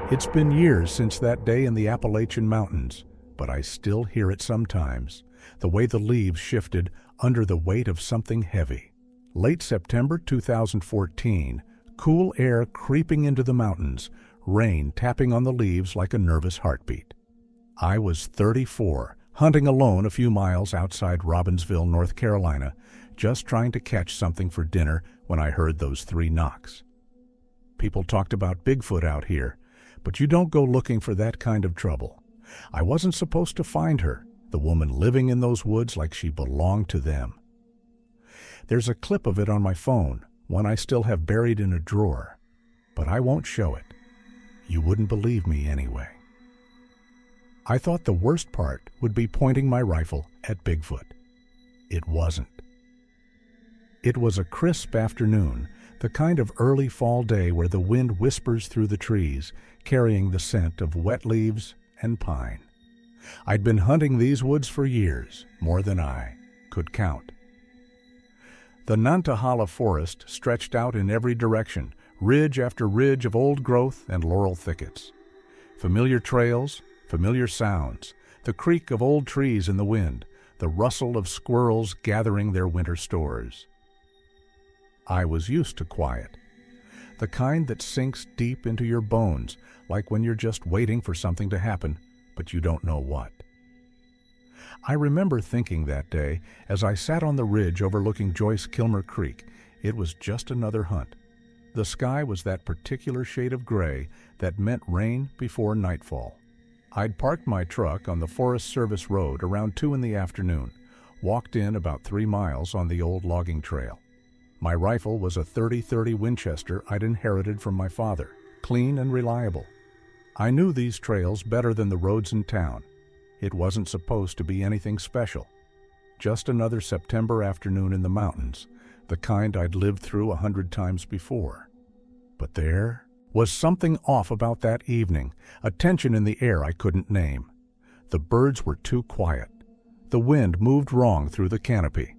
It's been years since that day in the Appalachian Mountains, but I still hear it sometimes, the way the leaves shifted under the weight of something heavy. Late September 2014, cool air creeping into the mountains, rain tapping on the leaves like a nervous heartbeat. I was 34, hunting alone a few miles outside Robbinsville, North Carolina, just trying to catch something for dinner when I heard those 3 knocks. People talked about Bigfoot out here, but you don't go looking for that kind of trouble. I wasn't supposed to find her, the woman living in those woods like she belonged to them. There's a clip of it on my phone, one I still have buried in a drawer, but I won't show it. You wouldn't believe me anyway. I thought the worst part would be pointing my rifle at Bigfoot. It wasn't. It was a crisp afternoon, the kind of early fall day where the wind whispers through the trees, carrying the scent of wet leaves and pine. I'd been hunting these woods for years, more than I could count. The Nantahala forest stretched out in every direction, ridge after ridge of old growth and laurel thickets. Familiar trails, familiar sounds, the creak of old trees in the wind, the rustle of squirrels gathering their winter stores. I was used to quiet, the kind that sinks deep into your bones, like when you're just waiting for something to happen, but you don't know what. I remember thinking that day, as I sat on the ridge overlooking Joyce-Kilmer Creek, it was just another hunt. The sky was that particular shade of gray that meant rain before nightfall. I'd parked my truck on the Forest Service Road around 2 in the afternoon, walked in about 3 miles on the old logging trail. My rifle was a .30-30 Winchester I'd inherited from my father, clean and reliable. I knew these trails better than the roads in town. It wasn't supposed to be anything special. Just another September afternoon in the mountains, the kind I'd lived through 100 times before. But there was something off about that evening, a tension in the air I couldn't name. The birds were too quiet. The wind moved wrong through the canopy.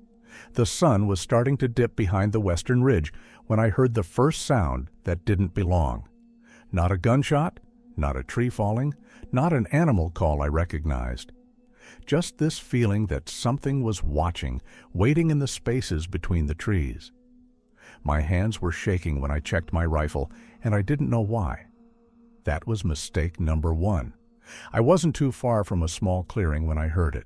The sun was starting to dip behind the western ridge when I heard the first sound that didn't belong. Not a gunshot, not a tree falling, not an animal call I recognized. Just this feeling that something was watching, waiting in the spaces between the trees. My hands were shaking when I checked my rifle, and I didn't know why. That was mistake number 1. I wasn't too far from a small clearing when I heard it.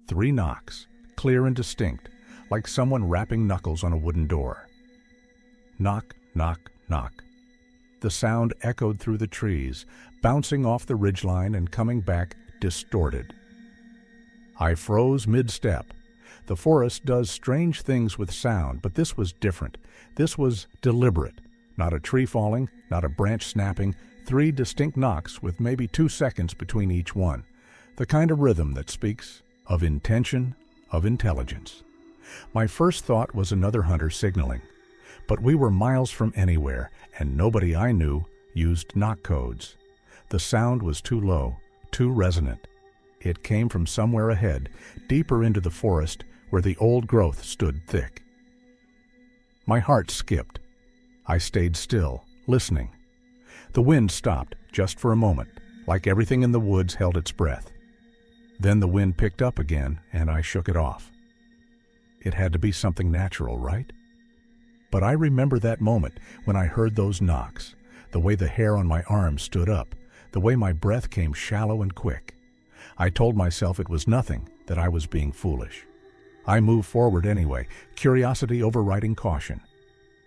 3 knocks, clear and distinct, like someone rapping knuckles on a wooden door. Knock, knock, knock. The sound echoed through the trees, bouncing off the ridgeline and coming back distorted. I froze mid-step. The forest does strange things with sound, but this was different. This was deliberate. Not a tree falling, not a branch snapping, 3 distinct knocks with maybe 2 seconds between each one. The kind of rhythm that speaks of intention, of intelligence. My first thought was another hunter signaling. But we were miles from anywhere, and nobody I knew used knock codes. The sound was too low, too resonant. It came from somewhere ahead, deeper into the forest, where the old growth stood thick. My heart skipped. I stayed still, listening. The wind stopped, just for a moment, like everything in the woods held its breath. Then the wind picked up again, and I shook it off. It had to be something natural, right? But I remember that moment when I heard those knocks, the way the hair on my arms stood up, the way my breath came shallow and quick. I told myself it was nothing, that I was being foolish. I moved forward anyway, curiosity overriding caution.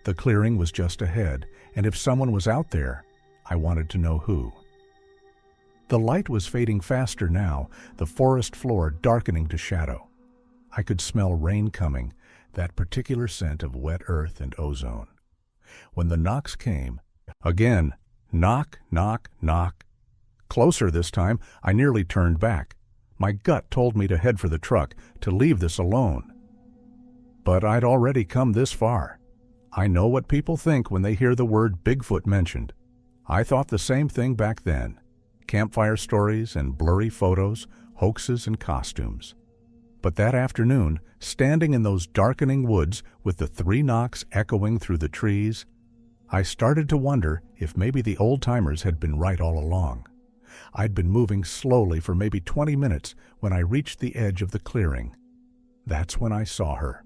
The clearing was just ahead, and if someone was out there, I wanted to know who. The light was fading faster now, the forest floor darkening to shadow. I could smell rain coming, that particular scent of wet earth and ozone. When the knocks came, again, knock, knock, knock. Closer this time, I nearly turned back. My gut told me to head for the truck, to leave this alone. But I'd already come this far. I know what people think when they hear the word Bigfoot mentioned. I thought the same thing back then. Campfire stories and blurry photos, hoaxes and costumes. But that afternoon, standing in those darkening woods with the 3 knocks echoing through the trees, I started to wonder if maybe the old-timers had been right all along. I'd been moving slowly for maybe 20 minutes when I reached the edge of the clearing. That's when I saw her,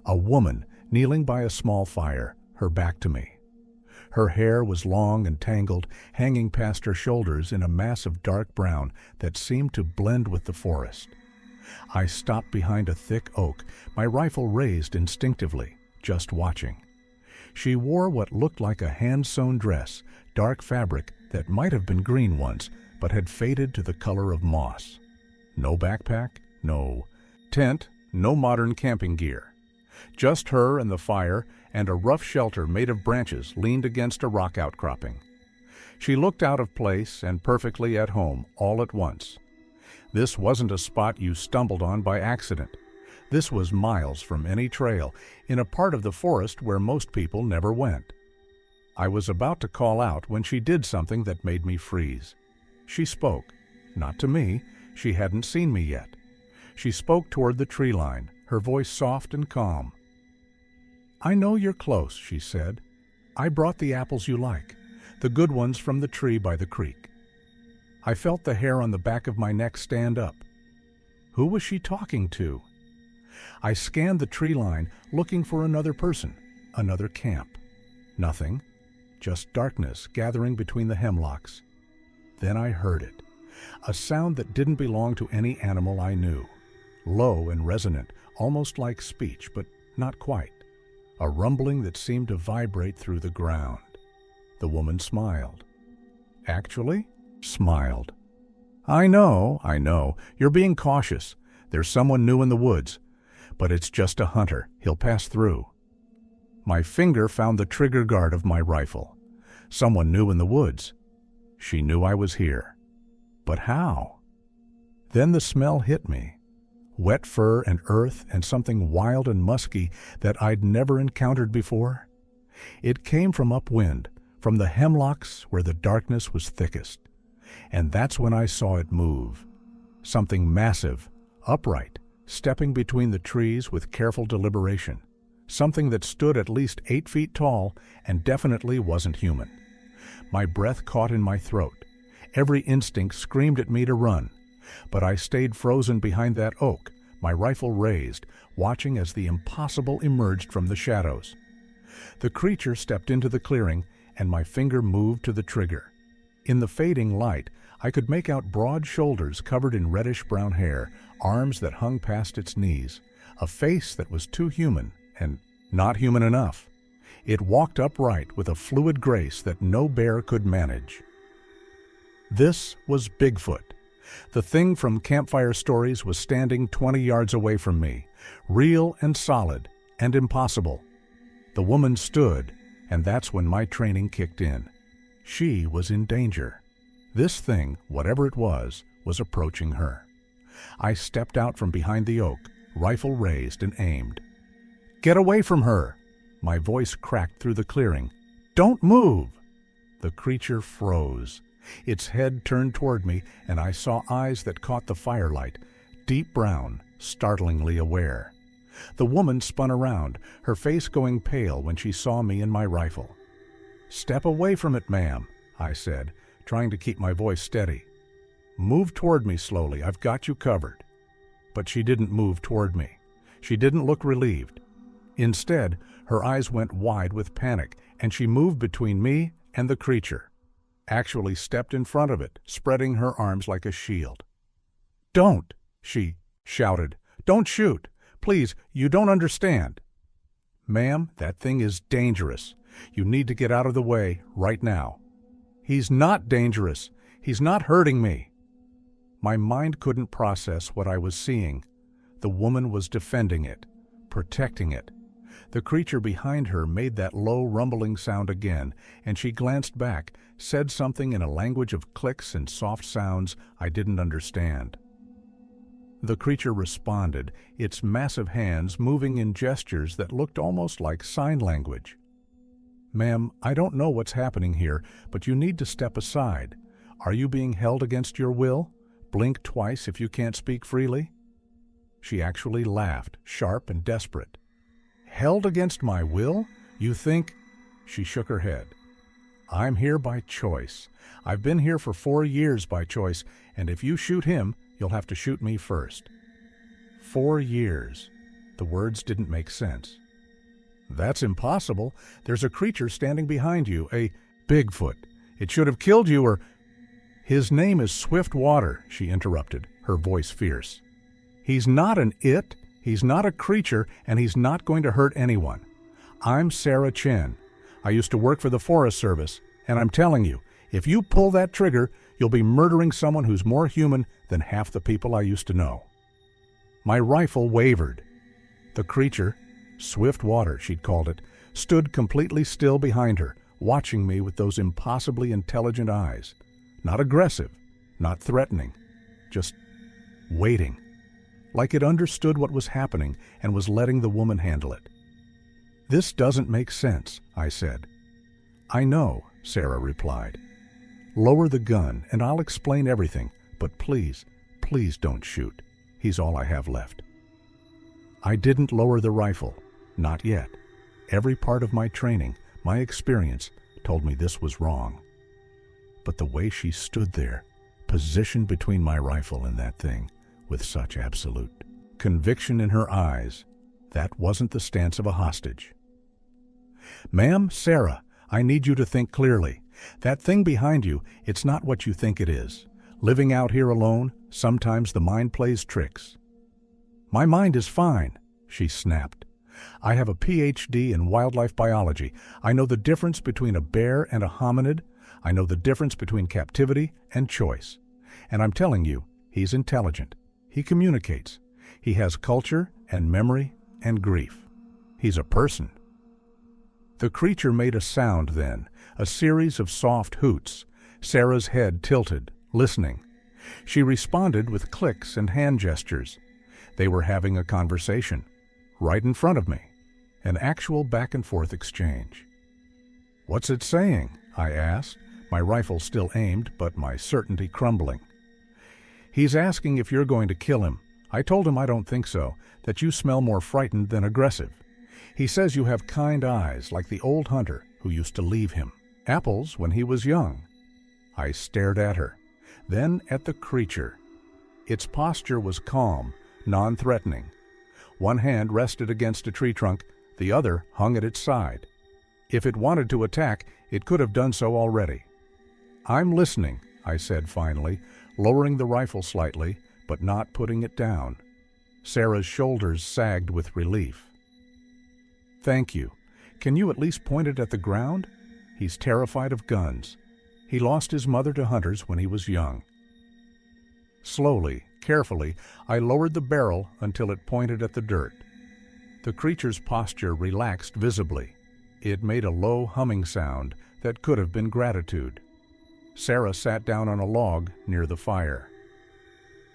a woman kneeling by a small fire, her back to me. Her hair was long and tangled, hanging past her shoulders in a mass of dark brown that seemed to blend with the forest. I stopped behind a thick oak, my rifle raised instinctively, just watching. She wore what looked like a hand-sewn dress, dark fabric that might have been green once, but had faded to the color of moss. No backpack, no tent, no modern camping gear. Just her and the fire, and a rough shelter made of branches leaned against a rock outcropping. She looked out of place and perfectly at home all at once. This wasn't a spot you stumbled on by accident. This was miles from any trail, in a part of the forest where most people never went. I was about to call out when she did something that made me freeze. She spoke. Not to me. She hadn't seen me yet. She spoke toward the tree line, her voice soft and calm. "I know you're close," she said. "I brought the apples you like, the good ones from the tree by the creek." I felt the hair on the back of my neck stand up. Who was she talking to? I scanned the tree line, looking for another person, another camp. Nothing, just darkness gathering between the hemlocks. Then I heard it, a sound that didn't belong to any animal I knew. Low and resonant, almost like speech, but not quite. A rumbling that seemed to vibrate through the ground. The woman smiled. Actually, smiled. I know, you're being cautious. There's someone new in the woods. But it's just a hunter. He'll pass through." My finger found the trigger guard of my rifle. Someone new in the woods. She knew I was here. But how? Then the smell hit me. Wet fur and earth and something wild and musky that I'd never encountered before. It came from upwind, from the hemlocks where the darkness was thickest. And that's when I saw it move. Something massive, upright, stepping between the trees with careful deliberation. Something that stood at least 8 feet tall and definitely wasn't human. My breath caught in my throat. Every instinct screamed at me to run. But I stayed frozen behind that oak, my rifle raised, watching as the impossible emerged from the shadows. The creature stepped into the clearing, and my finger moved to the trigger. In the fading light, I could make out broad shoulders covered in reddish-brown hair, arms that hung past its knees, a face that was too human and not human enough. It walked upright with a fluid grace that no bear could manage. This was Bigfoot. The thing from campfire stories was standing 20 yards away from me, real and solid and impossible. The woman stood, and that's when my training kicked in. She was in danger. This thing, whatever it was approaching her. I stepped out from behind the oak, rifle raised and aimed. "Get away from her!" My voice cracked through the clearing. "Don't move!" The creature froze. Its head turned toward me, and I saw eyes that caught the firelight, deep brown, startlingly aware. The woman spun around, her face going pale when she saw me and my rifle. "Step away from it, ma'am," I said, trying to keep my voice steady. "Move toward me slowly. I've got you covered." But she didn't move toward me. She didn't look relieved. Instead, her eyes went wide with panic, and she moved between me and the creature. Actually stepped in front of it, spreading her arms like a shield. "Don't!" she shouted. "Don't shoot! Please, you don't understand." "Ma'am, that thing is dangerous. You need to get out of the way right now." "He's not dangerous. He's not hurting me." My mind couldn't process what I was seeing. The woman was defending it, protecting it. The creature behind her made that low rumbling sound again, and she glanced back, said something in a language of clicks and soft sounds I didn't understand. The creature responded, its massive hands moving in gestures that looked almost like sign language. "Ma'am, I don't know what's happening here, but you need to step aside. Are you being held against your will? Blink twice if you can't speak freely." She actually laughed, sharp and desperate. "Held against my will? You think—" She shook her head. I'm here by choice. I've been here for 4 years by choice, and if you shoot him, you'll have to shoot me first. 4 years. The words didn't make sense. That's impossible. There's a creature standing behind you, a Bigfoot. It should have killed you or... His name is Swiftwater, she interrupted, her voice fierce. He's not an it, he's not a creature, and he's not going to hurt anyone. I'm Sarah Chen. I used to work for the Forest Service, and I'm telling you, if you pull that trigger, you'll be murdering someone who's more human than half the people I used to know. My rifle wavered. The creature, Swiftwater she'd called it, stood completely still behind her, watching me with those impossibly intelligent eyes. Not aggressive, not threatening, just waiting. Like it understood what was happening and was letting the woman handle it. This doesn't make sense, I said. I know, Sarah replied. Lower the gun and I'll explain everything, but please, please don't shoot. He's all I have left. I didn't lower the rifle, not yet. Every part of my training, my experience, told me this was wrong. But the way she stood there, positioned between my rifle and that thing, with such absolute conviction in her eyes, that wasn't the stance of a hostage. Ma'am, Sarah, I need you to think clearly. That thing behind you, it's not what you think it is. Living out here alone, sometimes the mind plays tricks. My mind is fine, she snapped. I have a PhD in wildlife biology. I know the difference between a bear and a hominid. I know the difference between captivity and choice. And I'm telling you, he's intelligent. He communicates. He has culture and memory and grief. He's a person. The creature made a sound then, a series of soft hoots. Sarah's head tilted, listening. She responded with clicks and hand gestures. They were having a conversation, right in front of me, an actual back-and-forth exchange. What's it saying? I asked, my rifle still aimed, but my certainty crumbling. He's asking if you're going to kill him. I told him I don't think so, that you smell more frightened than aggressive. He says you have kind eyes, like the old hunter who used to leave him apples when he was young. I stared at her, then at the creature. Its posture was calm, non-threatening. One hand rested against a tree trunk, the other hung at its side. If it wanted to attack, it could have done so already. I'm listening, I said finally, lowering the rifle slightly, but not putting it down. Sarah's shoulders sagged with relief. Thank you. Can you at least point it at the ground? He's terrified of guns. He lost his mother to hunters when he was young. Slowly, carefully, I lowered the barrel until it pointed at the dirt. The creature's posture relaxed visibly. It made a low humming sound that could have been gratitude. Sarah sat down on a log near the fire.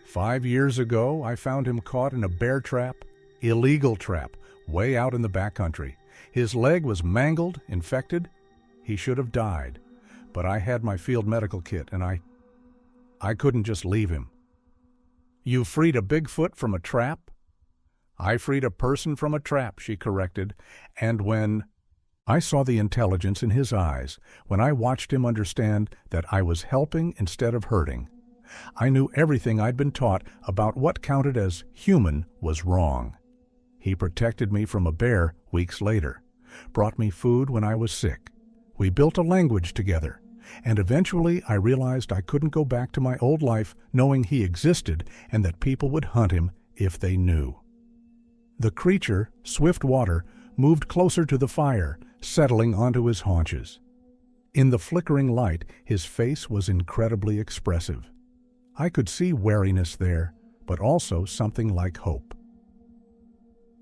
5 years ago, I found him caught in a bear trap, illegal trap, way out in the backcountry. His leg was mangled, infected. He should have died, but I had my field medical kit and I couldn't just leave him. You freed a Bigfoot from a trap? I freed a person from a trap, she corrected, and when I saw the intelligence in his eyes, when I watched him understand that I was helping instead of hurting, I knew everything I'd been taught about what counted as human was wrong. He protected me from a bear weeks later, brought me food when I was sick. We built a language together, and eventually I realized I couldn't go back to my old life knowing he existed and that people would hunt him if they knew. The creature, Swiftwater, moved closer to the fire, settling onto his haunches. In the flickering light, his face was incredibly expressive. I could see wariness there, but also something like hope.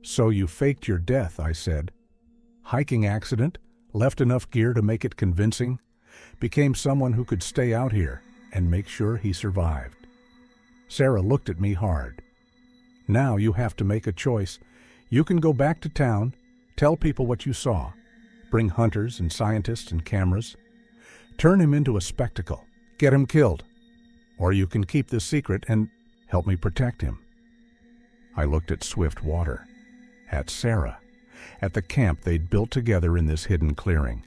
So you faked your death, I said. Hiking accident, left enough gear to make it convincing, became someone who could stay out here and make sure he survived. Sarah looked at me hard. Now you have to make a choice. You can go back to town, tell people what you saw, bring hunters and scientists and cameras, turn him into a spectacle, get him killed, or you can keep the secret and help me protect him. I looked at Swiftwater, at Sarah, at the camp they'd built together in this hidden clearing,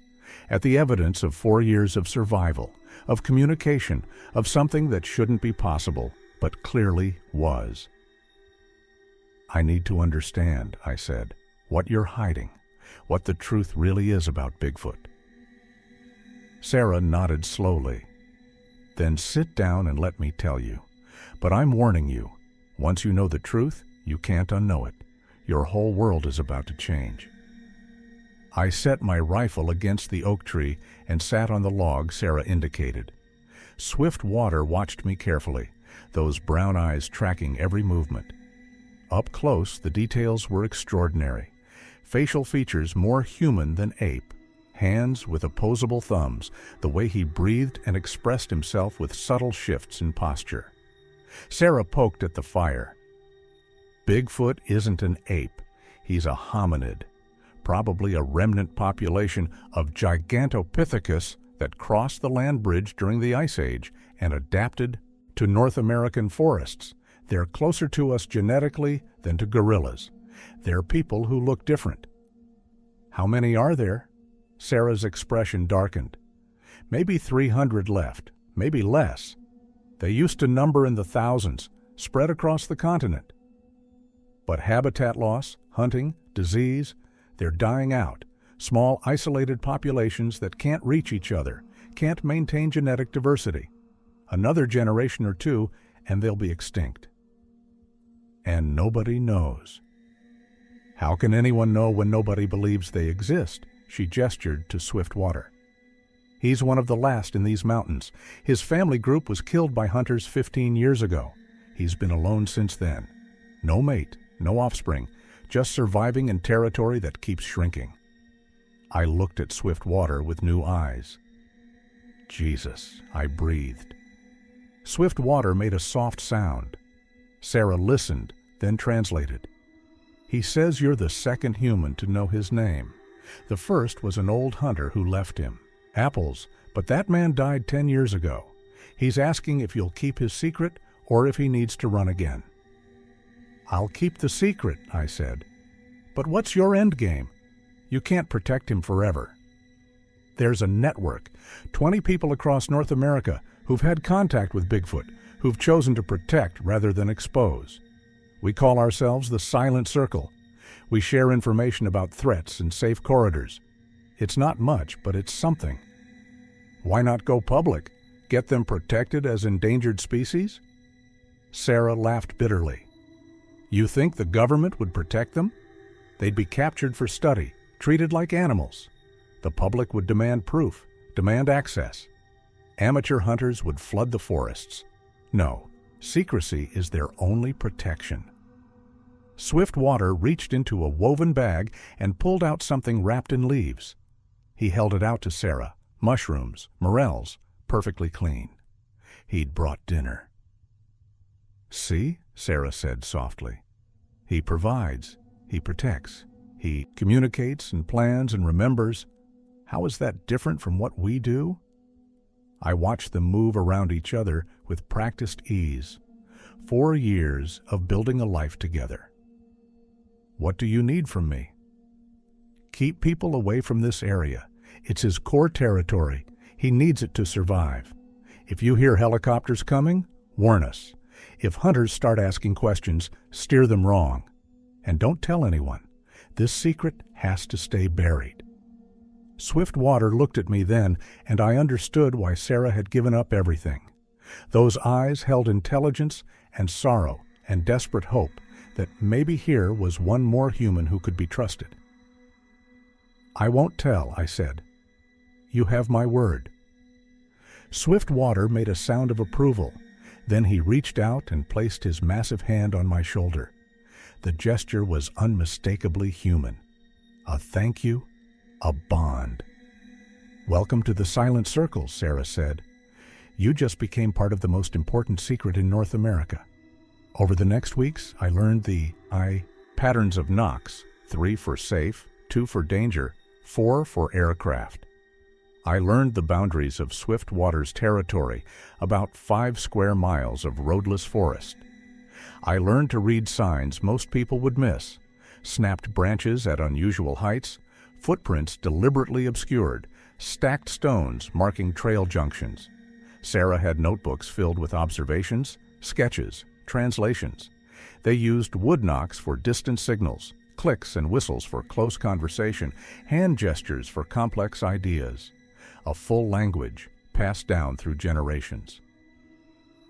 at the evidence of 4 years of survival, of communication, of something that shouldn't be possible, but clearly was. "I need to understand," I said, "what you're hiding, what the truth really is about Bigfoot." Sarah nodded slowly. "Then sit down and let me tell you. But I'm warning you, once you know the truth, you can't unknow it. Your whole world is about to change." I set my rifle against the oak tree and sat on the log Sarah indicated. Swiftwater watched me carefully, those brown eyes tracking every movement. Up close, the details were extraordinary. Facial features more human than ape. Hands with opposable thumbs, the way he breathed and expressed himself with subtle shifts in posture. Sarah poked at the fire. "Bigfoot isn't an ape. He's a hominid. Probably a remnant population of Gigantopithecus that crossed the land bridge during the Ice Age and adapted to North American forests. They're closer to us genetically than to gorillas. They're people who look different." "How many are there?" Sarah's expression darkened. "Maybe 300 left, maybe less. They used to number in the thousands, spread across the continent. But habitat loss, hunting, disease, they're dying out. Small, isolated populations that can't reach each other, can't maintain genetic diversity. Another generation or two, and they'll be extinct. And nobody knows." "How can anyone know when nobody believes they exist?" She gestured to Swiftwater. "He's one of the last in these mountains. His family group was killed by hunters 15 years ago. He's been alone since then. No mate, no offspring, just surviving in territory that keeps shrinking." I looked at Swiftwater with new eyes. "Jesus," I breathed. Swiftwater made a soft sound. Sarah listened, then translated. "He says you're the second human to know his name. The first was an old hunter who left him. Apples, but that man died 10 years ago. He's asking if you'll keep his secret or if he needs to run again." "I'll keep the secret," I said. "But what's your end game? You can't protect him forever." "There's a network, 20 people across North America who've had contact with Bigfoot, who've chosen to protect rather than expose. We call ourselves the Silent Circle. We share information about threats and safe corridors. It's not much, but it's something." "Why not go public? Get them protected as endangered species?" Sarah laughed bitterly. "You think the government would protect them? They'd be captured for study, treated like animals. The public would demand proof, demand access. Amateur hunters would flood the forests. No, secrecy is their only protection." Swiftwater reached into a woven bag and pulled out something wrapped in leaves. He held it out to Sarah. Mushrooms, morels, perfectly clean. He'd brought dinner. "See," Sarah said softly. "He provides, he protects, he communicates and plans and remembers. How is that different from what we do?" I watched them move around each other with practiced ease. 4 years of building a life together. "What do you need from me?" "Keep people away from this area. It's his core territory. He needs it to survive. If you hear helicopters coming, warn us. If hunters start asking questions, steer them wrong. And don't tell anyone. This secret has to stay buried." Swiftwater looked at me then, and I understood why Sarah had given up everything. Those eyes held intelligence and sorrow and desperate hope that maybe here was one more human who could be trusted. "I won't tell," I said. "You have my word." Swiftwater made a sound of approval. Then he reached out and placed his massive hand on my shoulder. The gesture was unmistakably human. A thank you, a bond. "Welcome to the Silent Circle," Sarah said. "You just became part of the most important secret in North America." Over the next weeks, I learned the patterns of knocks, 3 for safe, 2 for danger, 4 for aircraft. I learned the boundaries of Swiftwater's territory, about 5 square miles of roadless forest. I learned to read signs most people would miss: snapped branches at unusual heights, footprints deliberately obscured, stacked stones marking trail junctions. Sarah had notebooks filled with observations, sketches, translations. They used wood knocks for distant signals, clicks and whistles for close conversation, hand gestures for complex ideas. A full language passed down through generations.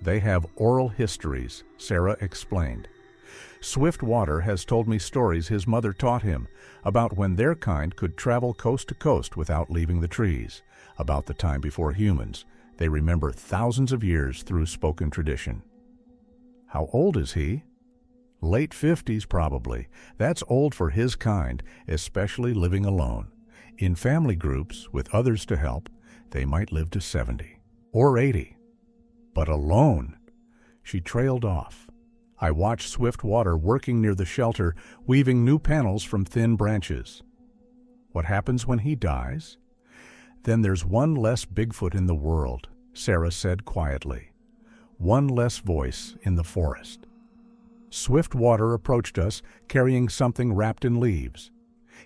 They have oral histories, Sarah explained. Swiftwater has told me stories his mother taught him about when their kind could travel coast to coast without leaving the trees, about the time before humans. They remember thousands of years through spoken tradition. How old is he? Late 50s probably. That's old for his kind, especially living alone. In family groups, with others to help, they might live to 70 or 80. But alone. She trailed off. I watched Swiftwater working near the shelter, weaving new panels from thin branches. What happens when he dies? Then there's one less Bigfoot in the world, Sarah said quietly. One less voice in the forest. Swiftwater approached us, carrying something wrapped in leaves.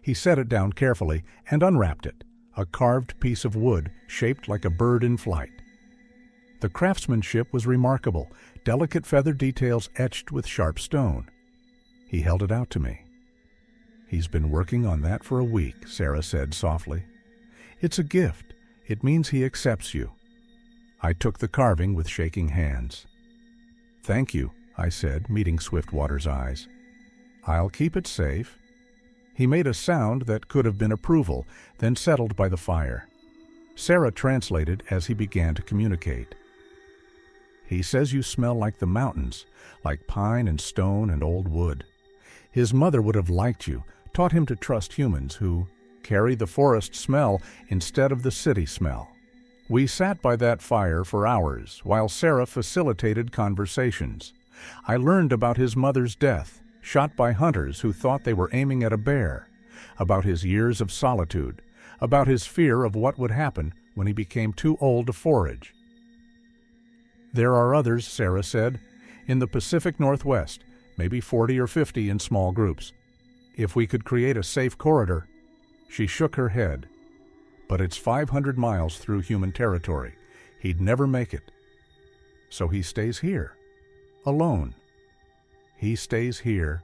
He set it down carefully and unwrapped it, a carved piece of wood shaped like a bird in flight. The craftsmanship was remarkable, delicate feather details etched with sharp stone. He held it out to me. He's been working on that for a week, Sarah said softly. It's a gift. It means he accepts you. I took the carving with shaking hands. Thank you, I said, meeting Swiftwater's eyes. I'll keep it safe. He made a sound that could have been approval, then settled by the fire. Sarah translated as he began to communicate. He says you smell like the mountains, like pine and stone and old wood. His mother would have liked you, taught him to trust humans who carry the forest smell instead of the city smell. We sat by that fire for hours while Sarah facilitated conversations. I learned about his mother's death, shot by hunters who thought they were aiming at a bear, about his years of solitude, about his fear of what would happen when he became too old to forage. There are others, Sarah said, in the Pacific Northwest, maybe 40 or 50 in small groups. If we could create a safe corridor. She shook her head. But it's 500 miles through human territory. He'd never make it. So he stays here, alone. He stays here,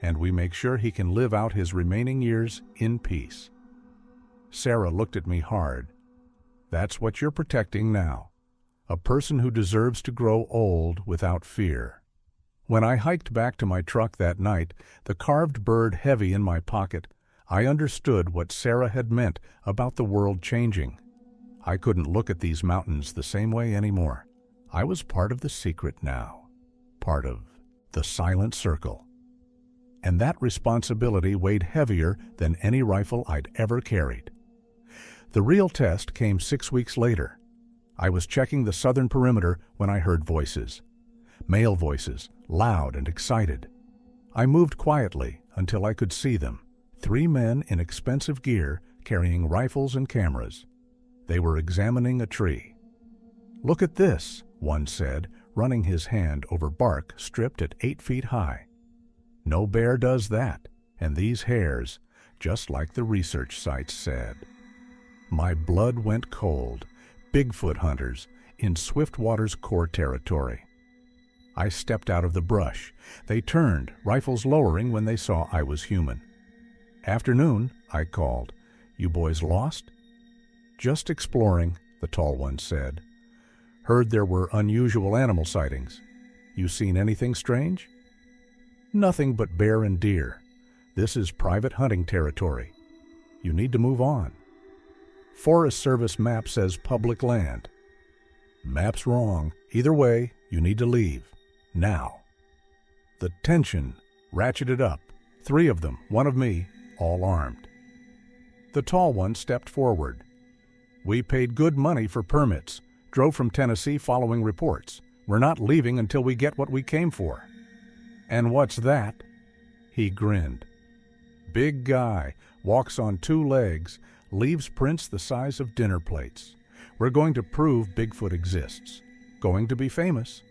and we make sure he can live out his remaining years in peace. Sarah looked at me hard. That's what you're protecting now. A person who deserves to grow old without fear. When I hiked back to my truck that night, the carved bird heavy in my pocket, I understood what Sarah had meant about the world changing. I couldn't look at these mountains the same way anymore. I was part of the secret now, part of the silent circle. And that responsibility weighed heavier than any rifle I'd ever carried. The real test came 6 weeks later. I was checking the southern perimeter when I heard voices. Male voices, loud and excited. I moved quietly until I could see them. 3 men in expensive gear carrying rifles and cameras. They were examining a tree. "Look at this," one said, running his hand over bark stripped at 8 feet high. "No bear does that, and these hairs, just like the research sites said." My blood went cold. Bigfoot hunters in Swiftwater's core territory. I stepped out of the brush. They turned, rifles lowering when they saw I was human. "Afternoon," I called. "You boys lost?" "Just exploring," the tall one said. "Heard there were unusual animal sightings. You seen anything strange?" "Nothing but bear and deer. This is private hunting territory. You need to move on." "Forest Service map says public land." "Map's wrong. Either way, you need to leave. Now." The tension ratcheted up. 3 of them, 1 of me, all armed. The tall one stepped forward. "We paid good money for permits. Drove from Tennessee following reports. We're not leaving until we get what we came for." "And what's that?" He grinned. "Big guy, walks on 2 legs, leaves prints the size of dinner plates. We're going to prove Bigfoot exists. Going to be famous."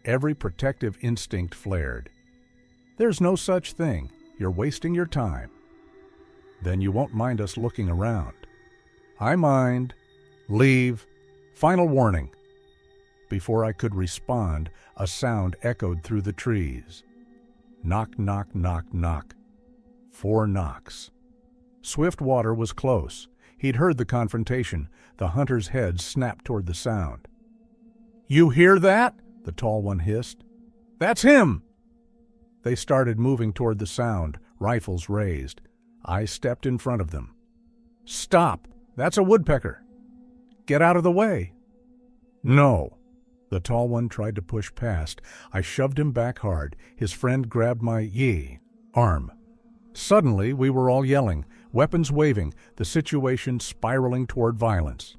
Every protective instinct flared. "There's no such thing. You're wasting your time." "Then you won't mind us looking around." I mind. Leave. Final warning. Before I could respond, a sound echoed through the trees. Knock, knock, knock, knock. 4 knocks. Swiftwater was close. He'd heard the confrontation. The hunter's head snapped toward the sound. "You hear that?" the tall one hissed. "That's him!" They started moving toward the sound, rifles raised. I stepped in front of them. "Stop! That's a woodpecker! Get out of the way!" "No!" The tall one tried to push past. I shoved him back hard. His friend grabbed my arm. Suddenly, we were all yelling, weapons waving, the situation spiraling toward violence.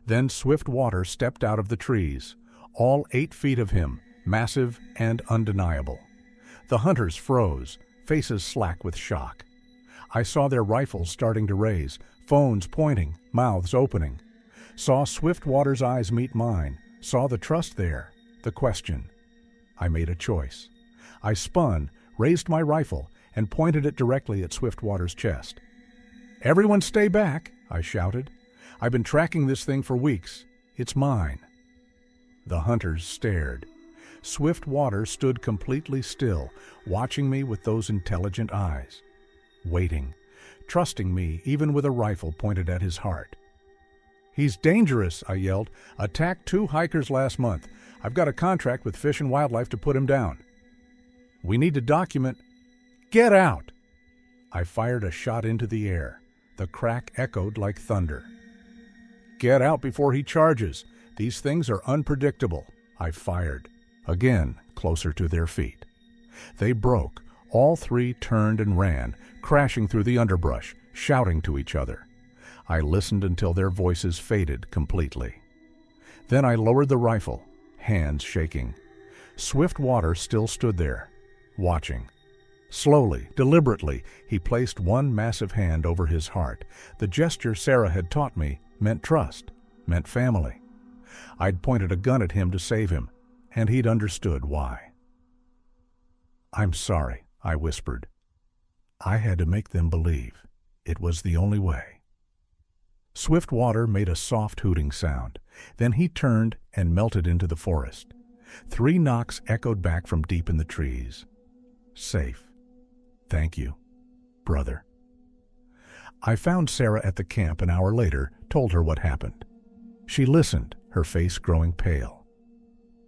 Then Swiftwater stepped out of the trees, all 8 feet of him, massive and undeniable. The hunters froze, faces slack with shock. I saw their rifles starting to raise, phones pointing, mouths opening. Saw Swiftwater's eyes meet mine, saw the trust there, the question. I made a choice. I spun, raised my rifle, and pointed it directly at Swiftwater's chest. "Everyone stay back," I shouted. "I've been tracking this thing for weeks. It's mine." The hunters stared. Swiftwater stood completely still, watching me with those intelligent eyes. Waiting, trusting me even with a rifle pointed at his heart. "He's dangerous," I yelled. "Attacked 2 hikers last month. I've got a contract with Fish and Wildlife to put him down. We need to document—" "Get out!" I fired a shot into the air. The crack echoed like thunder. "Get out before he charges. These things are unpredictable." I fired. Again, closer to their feet. They broke. All 3 turned and ran, crashing through the underbrush, shouting to each other. I listened until their voices faded completely. Then I lowered the rifle, hands shaking. Swiftwater still stood there, watching. Slowly, deliberately, he placed one massive hand over his heart. The gesture Sarah had taught me meant trust, meant family. I'd pointed a gun at him to save him, and he'd understood why. "I'm sorry," I whispered. I had to make them believe. It was the only way. Swiftwater made a soft hooting sound. Then he turned and melted into the forest. 3 knocks echoed back from deep in the trees. "Safe. Thank you, brother." I found Sarah at the camp an hour later, told her what happened. She listened, her face growing pale.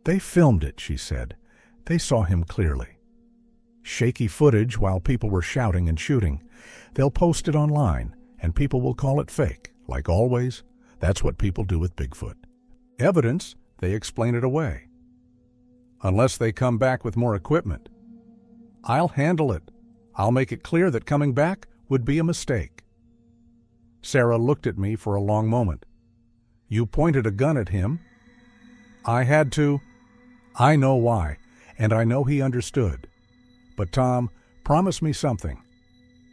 "They filmed it," she said. "They saw him clearly. Shaky footage while people were shouting and shooting. They'll post it online, and people will call it fake. Like always, that's what people do with Bigfoot. Evidence, they explain it away. Unless they come back with more equipment. I'll handle it. I'll make it clear that coming back would be a mistake." Sarah looked at me for a long moment. "You pointed a gun at him." "I had to." "I know why, and I know he understood. But Tom, promise me something.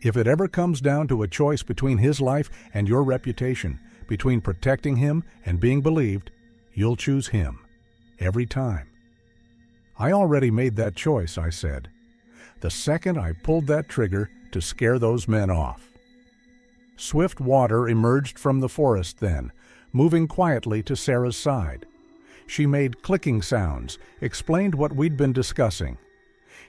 If it ever comes down to a choice between his life and your reputation, between protecting him and being believed, you'll choose him. Every time." "I already made that choice," I said. "The second I pulled that trigger to scare those men off." Swiftwater emerged from the forest then, moving quietly to Sarah's side. She made clicking sounds, explained what we'd been discussing.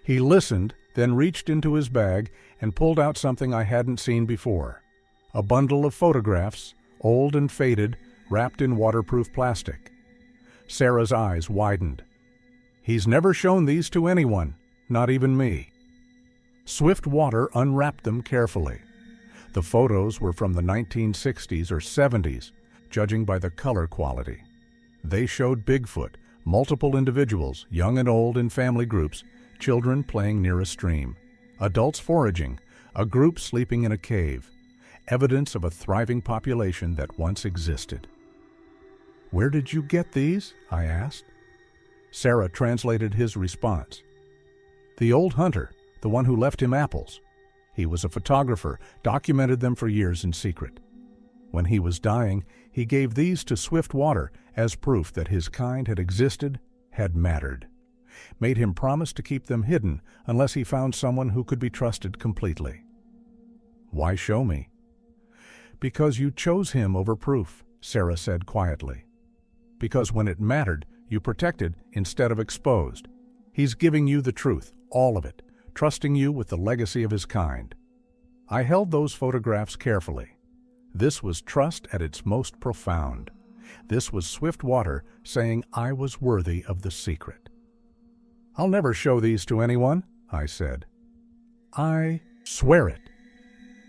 He listened, then reached into his bag and pulled out something I hadn't seen before. A bundle of photographs, old and faded, wrapped in waterproof plastic. Sarah's eyes widened. "He's never shown these to anyone, not even me." Swiftwater unwrapped them carefully. The photos were from the 1960s or 70s, judging by the color quality. They showed Bigfoot, multiple individuals, young and old in family groups, children playing near a stream, adults foraging, a group sleeping in a cave, evidence of a thriving population that once existed. "Where did you get these?" I asked. Sarah translated his response. "The old hunter, the one who left him apples. He was a photographer, documented them for years in secret. When he was dying, he gave these to Swiftwater as proof that his kind had existed, had mattered. Made him promise to keep them hidden unless he found someone who could be trusted completely." "Why show me?" Because you chose him over proof, Sarah said quietly. Because when it mattered, you protected instead of exposed. He's giving you the truth, all of it, trusting you with the legacy of his kind. I held those photographs carefully. This was trust at its most profound. This was Swiftwater saying I was worthy of the secret. I'll never show these to anyone, I said. I swear it.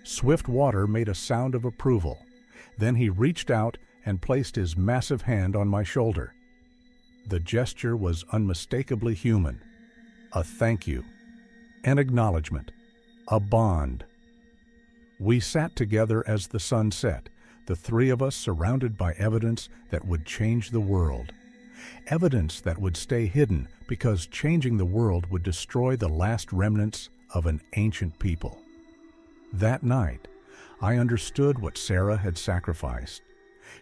Swiftwater made a sound of approval. Then he reached out and placed his massive hand on my shoulder. The gesture was unmistakably human. A thank you, an acknowledgement, a bond. We sat together as the sun set, the three of us surrounded by evidence that would change the world. Evidence that would stay hidden because changing the world would destroy the last remnants of an ancient people. That night, I understood what Sarah had sacrificed.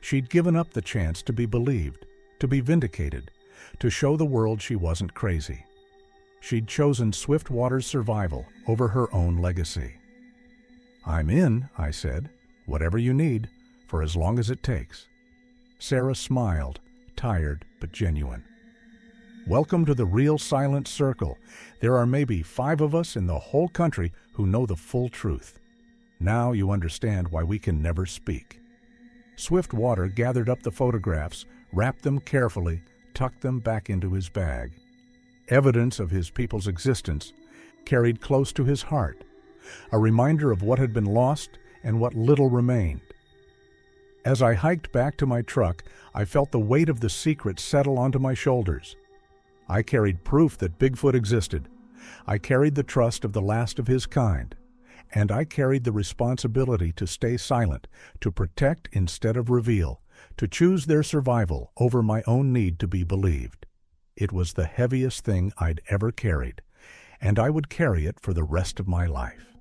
She'd given up the chance to be believed, to be vindicated, to show the world she wasn't crazy. She'd chosen Swiftwater's survival over her own legacy. I'm in, I said, whatever you need, for as long as it takes. Sarah smiled, tired but genuine. Welcome to the real silent circle. There are maybe 5 of us in the whole country who know the full truth. Now you understand why we can never speak. Swiftwater gathered up the photographs, wrapped them carefully, tucked them back into his bag. Evidence of his people's existence carried close to his heart, a reminder of what had been lost and what little remained. As I hiked back to my truck, I felt the weight of the secret settle onto my shoulders. I carried proof that Bigfoot existed. I carried the trust of the last of his kind. And I carried the responsibility to stay silent, to protect instead of reveal, to choose their survival over my own need to be believed. It was the heaviest thing I'd ever carried, and I would carry it for the rest of my life.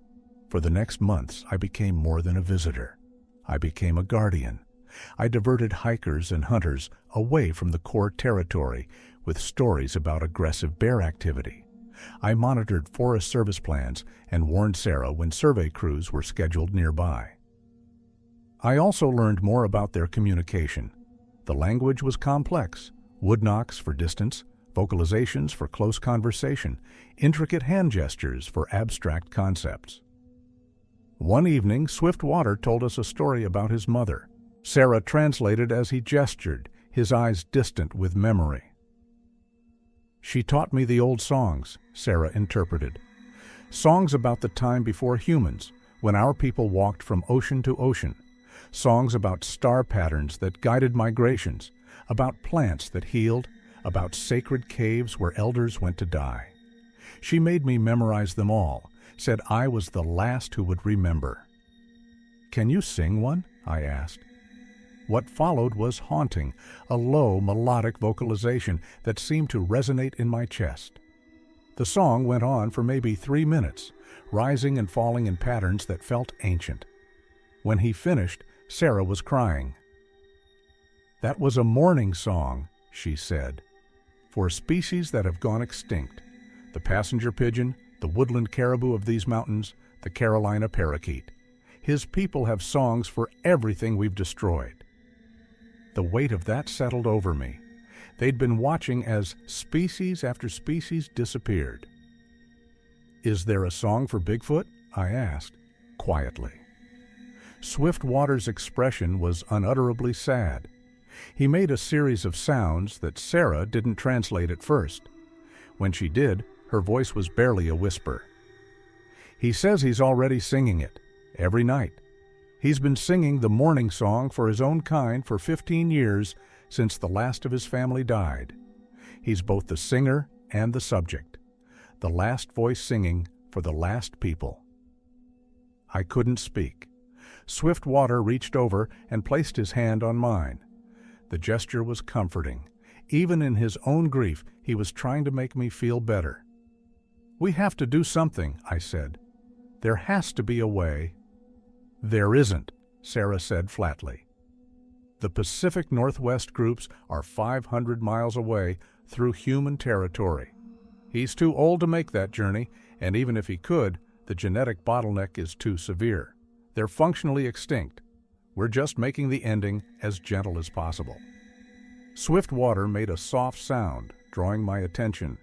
For the next months, I became more than a visitor. I became a guardian. I diverted hikers and hunters away from the core territory with stories about aggressive bear activity. I monitored Forest Service plans and warned Sarah when survey crews were scheduled nearby. I also learned more about their communication. The language was complex. Wood knocks for distance, vocalizations for close conversation, intricate hand gestures for abstract concepts. One evening, Swiftwater told us a story about his mother. Sarah translated as he gestured, his eyes distant with memory. She taught me the old songs, Sarah interpreted. Songs about the time before humans, when our people walked from ocean to ocean. Songs about star patterns that guided migrations, about plants that healed, about sacred caves where elders went to die. She made me memorize them all, said I was the last who would remember. Can you sing one? I asked. What followed was haunting, a low, melodic vocalization that seemed to resonate in my chest. The song went on for maybe 3 minutes, rising and falling in patterns that felt ancient. When he finished, Sarah was crying. That was a mourning song, she said, for species that have gone extinct. The passenger pigeon, the woodland caribou of these mountains, the Carolina parakeet. His people have songs for everything we've destroyed. The weight of that settled over me. They'd been watching as species after species disappeared. Is there a song for Bigfoot? I asked, quietly. Swiftwater's expression was unutterably sad. He made a series of sounds that Sarah didn't translate at first. When she did, her voice was barely a whisper. He says he's already singing it, every night. He's been singing the mourning song for his own kind for 15 years since the last of his family died. He's both the singer and the subject, the last voice singing for the last people. I couldn't speak. Swiftwater reached over and placed his hand on mine. The gesture was comforting. Even in his own grief, he was trying to make me feel better. We have to do something, I said. There has to be a way. There isn't, Sarah said flatly. The Pacific Northwest groups are 500 miles away through human territory. He's too old to make that journey, and even if he could, the genetic bottleneck is too severe. They're functionally extinct. We're just making the ending as gentle as possible." Swiftwater made a soft sound, drawing my attention.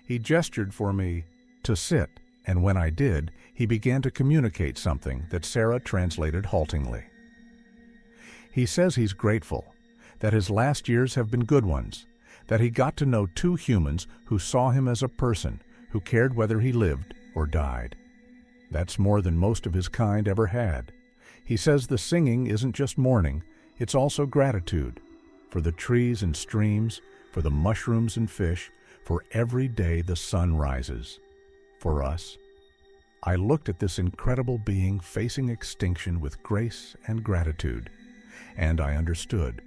He gestured for me to sit, and when I did, he began to communicate something that Sarah translated haltingly. He says he's grateful, that his last years have been good ones, that he got to know two humans who saw him as a person, who cared whether he lived or died. That's more than most of his kind ever had. He says the singing isn't just mourning, it's also gratitude for the trees and streams, for the mushrooms and fish, for every day the sun rises. For us. I looked at this incredible being facing extinction with grace and gratitude, and I understood.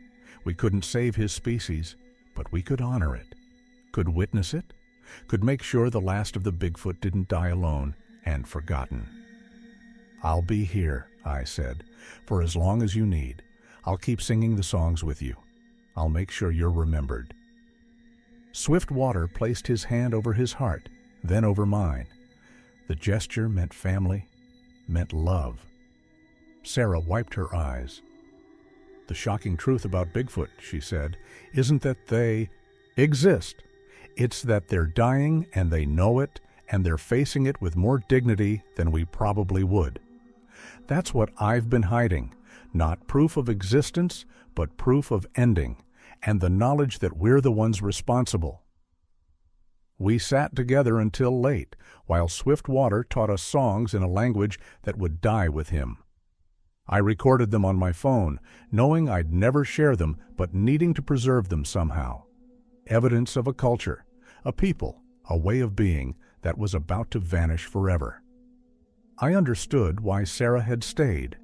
We couldn't save his species, but we could honor it, could witness it, could make sure the last of the Bigfoot didn't die alone and forgotten. "I'll be here," I said, "for as long as you need. I'll keep singing the songs with you. I'll make sure you're remembered." Swiftwater placed his hand over his heart, then over mine. The gesture meant family, meant love. Sarah wiped her eyes. "The shocking truth about Bigfoot," she said, "isn't that they exist. It's that they're dying and they know it, and they're facing it with more dignity than we probably would. That's what I've been hiding, not proof of existence, but proof of ending, and the knowledge that we're the ones responsible." We sat together until late, while Swiftwater taught us songs in a language that would die with him. I recorded them on my phone, knowing I'd never share them, but needing to preserve them somehow. Evidence of a culture, a people, a way of being that was about to vanish forever. I understood why Sarah had stayed,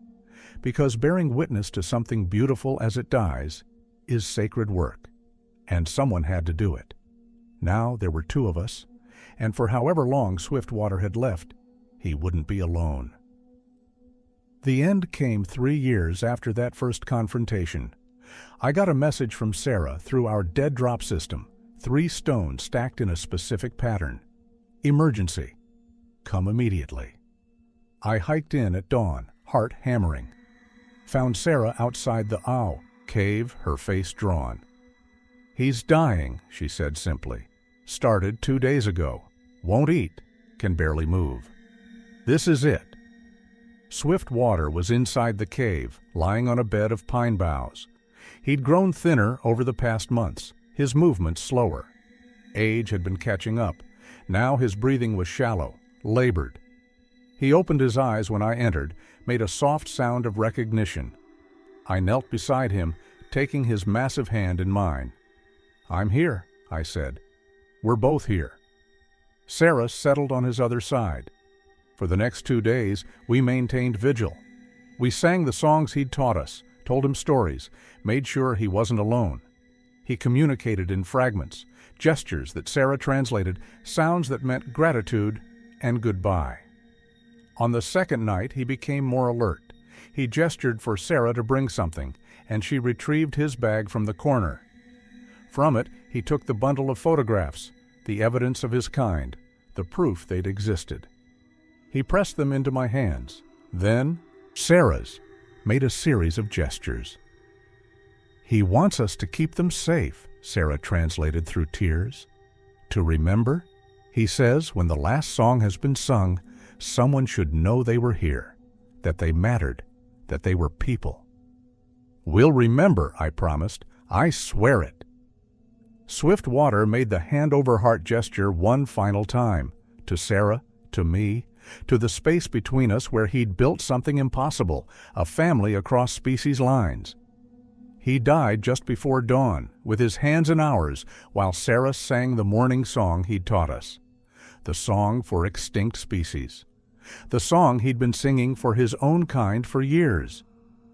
because bearing witness to something beautiful as it dies is sacred work, and someone had to do it. Now there were two of us, and for however long Swiftwater had left, he wouldn't be alone. The end came 3 years after that first confrontation. I got a message from Sarah through our dead drop system, 3 stones stacked in a specific pattern. Emergency. Come immediately. I hiked in at dawn, heart hammering. Found Sarah outside the cave, her face drawn. "He's dying," she said simply. "Started 2 days ago. Won't eat. Can barely move. This is it." Swiftwater was inside the cave, lying on a bed of pine boughs. He'd grown thinner over the past months, his movements slower. Age had been catching up. Now his breathing was shallow, labored. He opened his eyes when I entered, made a soft sound of recognition. I knelt beside him, taking his massive hand in mine. "I'm here," I said. "We're both here." Sarah settled on his other side. For the next 2 days, we maintained vigil. We sang the songs he'd taught us, told him stories, made sure he wasn't alone. He communicated in fragments, gestures that Sarah translated, sounds that meant gratitude and goodbye. On the second night, he became more alert. He gestured for Sarah to bring something, and she retrieved his bag from the corner. From it, he took the bundle of photographs, the evidence of his kind, the proof they'd existed. He pressed them into my hands. Then, Sarah's made a series of gestures. "He wants us to keep them safe," Sarah translated through tears. "To remember, he says when the last song has been sung, someone should know they were here, that they mattered, that they were people." "We'll remember," I promised. "I swear it." Swiftwater made the hand-over-heart gesture one final time, to Sarah, to me, to the space between us where he'd built something impossible, a family across species lines. He died just before dawn, with his hands in ours, while Sarah sang the morning song he'd taught us. The song for extinct species. The song he'd been singing for his own kind for years.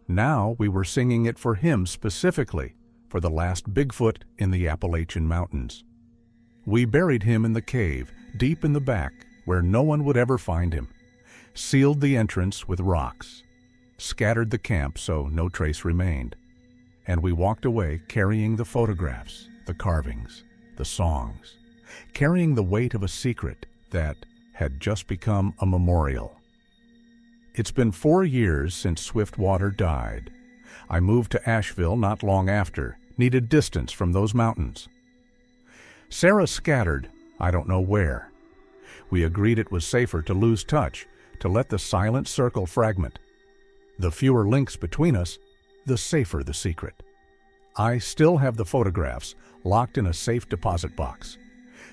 Now we were singing it for him specifically, for the last Bigfoot in the Appalachian Mountains. We buried him in the cave, deep in the back, where no one would ever find him, sealed the entrance with rocks, scattered the camp so no trace remained, and we walked away carrying the photographs, the carvings, the songs, carrying the weight of a secret that had just become a memorial. It's been 4 years since Swiftwater died. I moved to Asheville not long after, needed distance from those mountains. Sarah scattered, I don't know where. We agreed it was safer to lose touch, to let the silent circle fragment. The fewer links between us, the safer the secret. I still have the photographs locked in a safe deposit box.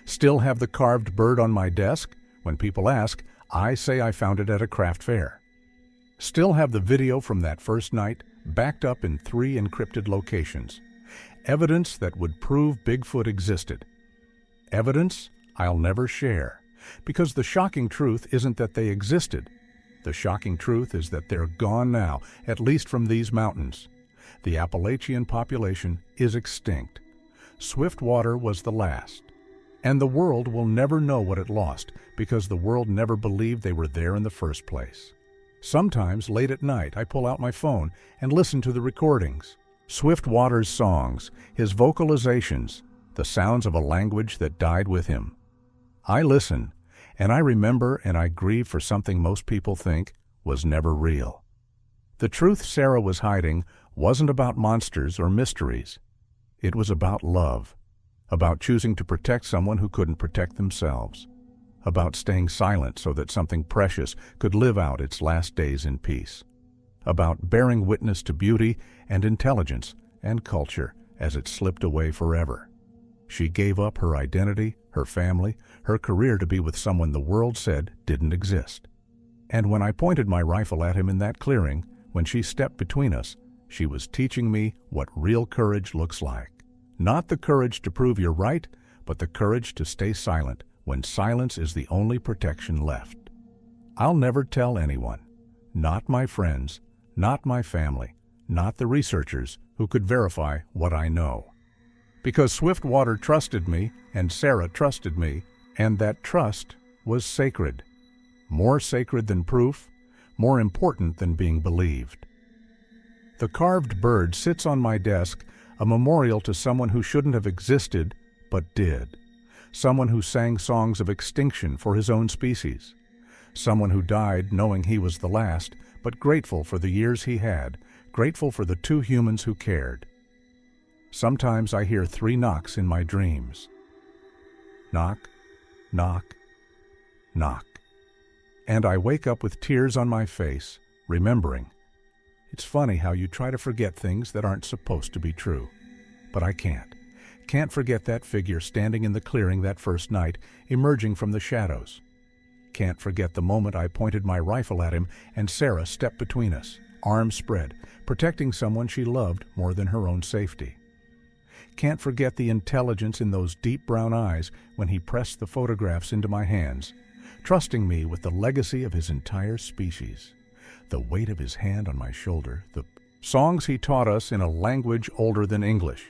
Still have the carved bird on my desk. When people ask, I say I found it at a craft fair. Still have the video from that first night, backed up in 3 encrypted locations. Evidence that would prove Bigfoot existed. Evidence I'll never share, because the shocking truth isn't that they existed. The shocking truth is that they're gone now, at least from these mountains. The Appalachian population is extinct. Swiftwater was the last. And the world will never know what it lost, because the world never believed they were there in the first place. Sometimes, late at night, I pull out my phone and listen to the recordings. Swiftwater's songs, his vocalizations, the sounds of a language that died with him. I listen, and I remember and I grieve for something most people think was never real. The truth Sarah was hiding wasn't about monsters or mysteries. It was about love, about choosing to protect someone who couldn't protect themselves, about staying silent so that something precious could live out its last days in peace, about bearing witness to beauty and intelligence and culture as it slipped away forever. She gave up her identity, her family, her career to be with someone the world said didn't exist. And when I pointed my rifle at him in that clearing, when she stepped between us, she was teaching me what real courage looks like. Not the courage to prove you're right, but the courage to stay silent when silence is the only protection left. I'll never tell anyone, not my friends, not my family, not the researchers who could verify what I know. Because Swiftwater trusted me, and Sarah trusted me, and that trust was sacred. More sacred than proof, more important than being believed. The carved bird sits on my desk, a memorial to someone who shouldn't have existed, but did. Someone who sang songs of extinction for his own species. Someone who died knowing he was the last, but grateful for the years he had, grateful for the 2 humans who cared. Sometimes I hear 3 knocks in my dreams. Knock, knock, knock. And I wake up with tears on my face, remembering. It's funny how you try to forget things that aren't supposed to be true. But I can't. Can't forget that figure standing in the clearing that first night, emerging from the shadows. Can't forget the moment I pointed my rifle at him and Sarah stepped between us, arms spread, protecting someone she loved more than her own safety. Can't forget the intelligence in those deep brown eyes when he pressed the photographs into my hands, trusting me with the legacy of his entire species. The weight of his hand on my shoulder, the songs he taught us in a language older than English.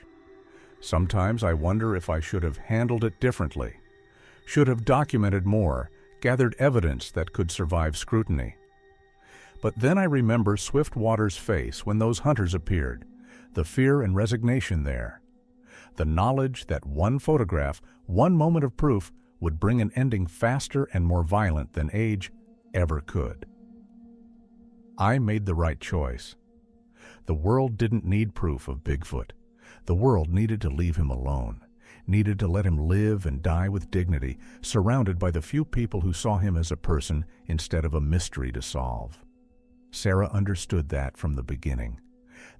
Sometimes I wonder if I should have handled it differently, should have documented more, gathered evidence that could survive scrutiny. But then I remember Swiftwater's face when those hunters appeared, the fear and resignation there, the knowledge that one photograph, one moment of proof, would bring an ending faster and more violent than age ever could. I made the right choice. The world didn't need proof of Bigfoot. The world needed to leave him alone, needed to let him live and die with dignity, surrounded by the few people who saw him as a person instead of a mystery to solve. Sarah understood that from the beginning.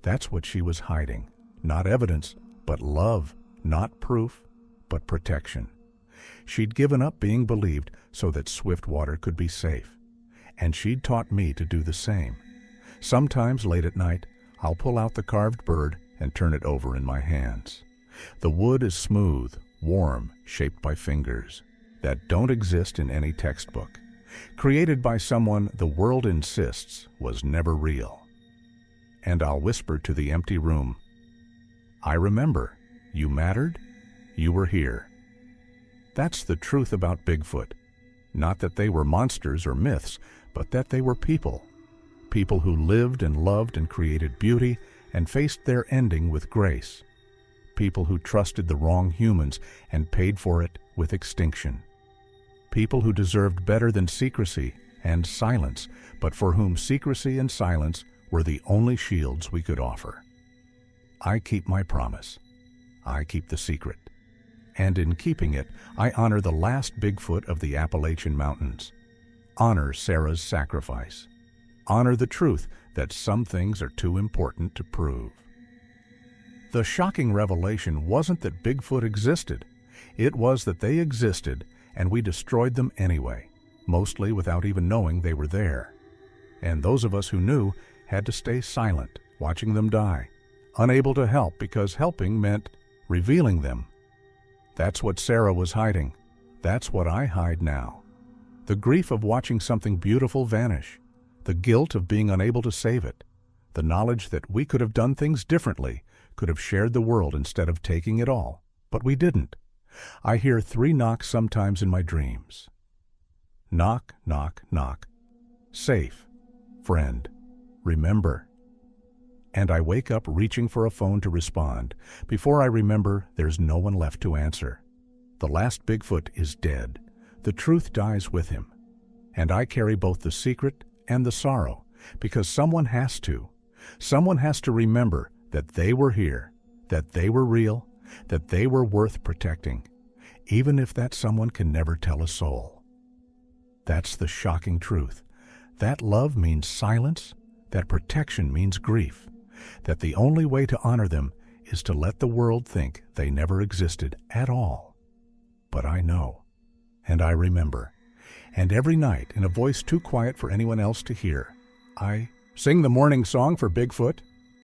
That's what she was hiding. Not evidence, but love. Not proof, but protection. She'd given up being believed so that Swiftwater could be safe. And she'd taught me to do the same. Sometimes late at night, I'll pull out the carved bird and turn it over in my hands. The wood is smooth, warm, shaped by fingers that don't exist in any textbook, created by someone the world insists was never real. And I'll whisper to the empty room, I remember, you mattered, you were here. That's the truth about Bigfoot. Not that they were monsters or myths, but that they were people. People who lived and loved and created beauty and faced their ending with grace. People who trusted the wrong humans and paid for it with extinction. People who deserved better than secrecy and silence, but for whom secrecy and silence were the only shields we could offer. I keep my promise. I keep the secret. And in keeping it, I honor the last Bigfoot of the Appalachian Mountains. Honor Sarah's sacrifice. Honor the truth that some things are too important to prove. The shocking revelation wasn't that Bigfoot existed. It was that they existed and we destroyed them anyway, mostly without even knowing they were there. And those of us who knew had to stay silent, watching them die, unable to help because helping meant revealing them. That's what Sarah was hiding. That's what I hide now. The grief of watching something beautiful vanish, the guilt of being unable to save it, the knowledge that we could have done things differently, could have shared the world instead of taking it all, but we didn't. I hear 3 knocks sometimes in my dreams. Knock, knock, knock. Safe. Friend. Remember. And I wake up reaching for a phone to respond. Before I remember, there's no one left to answer. The last Bigfoot is dead. The truth dies with him. And I carry both the secret and the sorrow, because someone has to. Someone has to remember that they were here, that they were real, that they were worth protecting, even if that someone can never tell a soul. That's the shocking truth. That love means silence, that protection means grief, that the only way to honor them is to let the world think they never existed at all. But I know, and I remember, and every night, in a voice too quiet for anyone else to hear, I sing the morning song for Bigfoot.